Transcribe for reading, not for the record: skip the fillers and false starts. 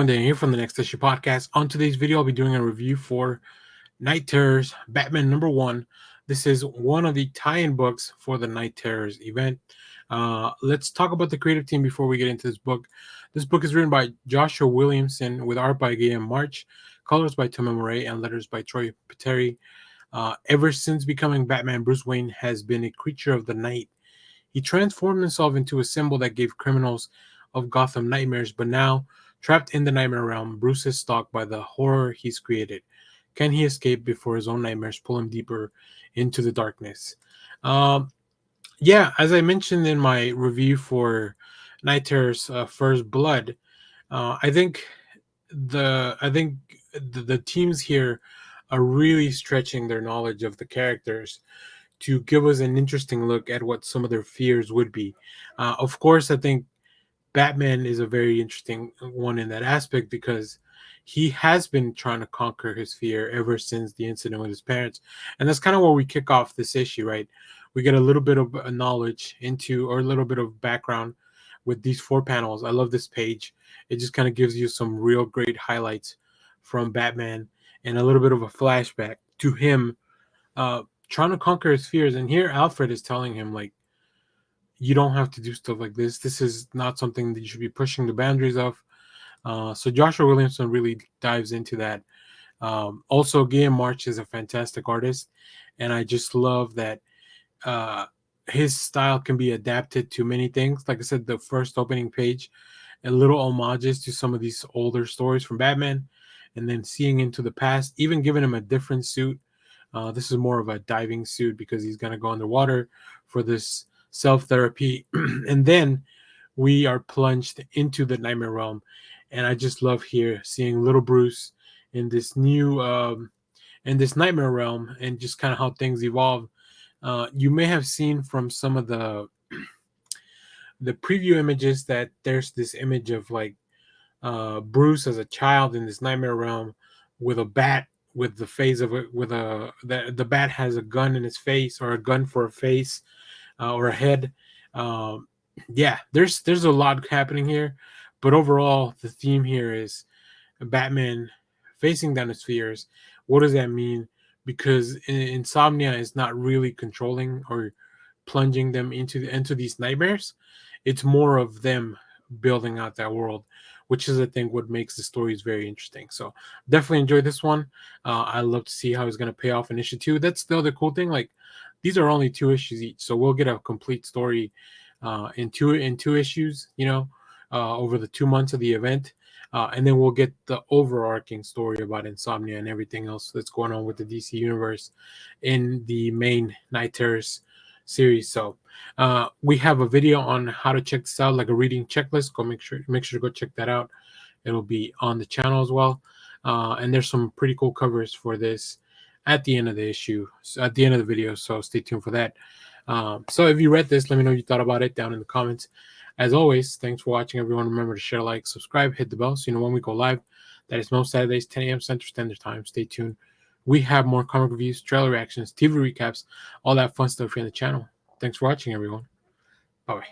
Dan here from the Next Issue Podcast. On today's video, I'll be doing a review for Night Terrors Batman #1. This is one of the tie-in books for the Night Terrors event. Let's talk about the creative team before we get into this book. This book is written by Joshua Williamson with art by Guillem, colors by Tomeu, Morey, and letters by Peteri. Ever since becoming Batman, Bruce Wayne has been a creature of the night. He transformed himself into a symbol that gave criminals of Gotham nightmares, but now, trapped in the nightmare realm, Bruce is stalked by the horror he's created. Can he escape before his own nightmares pull him deeper into the darkness? As I mentioned in my review for Night Terror's First Blood, I think the teams here are really stretching their knowledge of the characters to give us an interesting look at what some of their fears would be. Of course, I think Batman is a very interesting one in that aspect because he has been trying to conquer his fear ever since the incident with his parents. And that's kind of where we kick off this issue, right? We get a little bit of knowledge into, or a little bit of background with these 4 panels. I love this page. It just kind of gives you some real great highlights from Batman and a little bit of a flashback to him trying to conquer his fears. And here Alfred is telling him, like, you don't have to do stuff like this. This is not something that you should be pushing the boundaries of. So Joshua Williamson really dives into that. Also, Guillem is a fantastic artist, and I just love that his style can be adapted to many things. Like I said, the first opening page, and little homages to some of these older stories from Batman, and then seeing into the past, even giving him a different suit. This is more of a diving suit because he's going to go underwater for this self-therapy. And then we are plunged into the nightmare realm. And I just love here seeing little Bruce in this new in this nightmare realm and just kind of how things evolve. You may have seen from some of the preview images that there's this image of like Bruce as a child in this nightmare realm with a bat, with the face of it, with the bat has a gun in his face, or a gun for a face, or a head. There's a lot happening here, but overall the theme here is Batman facing down his fears. What does that mean? Because insomnia is not really controlling or plunging them into these nightmares. It's more of them building out that world, which is, I think, what makes the stories very interesting. So definitely enjoy this one. I love to see how he's going to pay off in issue 2. That's the other cool thing. Like, these are only 2 issues each, so we'll get a complete story in two issues, over the 2 months of the event. And then we'll get the overarching story about insomnia and everything else that's going on with the DC universe in the main Night Terrors series. So we have a video on how to check this out, like a reading checklist. Go make sure to go check that out. It'll be on the channel as well. And there's some pretty cool covers for this at the end of the issue, at the end of the video. So stay tuned for that. So if you read this, let me know what you thought about it down in the comments. As always, thanks for watching, everyone. Remember to share, like, subscribe, hit the bell so you know when we go live. That is most Saturdays, 10 a.m. Central Standard Time. Stay tuned. We have more comic reviews, trailer reactions, TV recaps, all that fun stuff here on the channel. Thanks for watching, everyone. Bye-bye.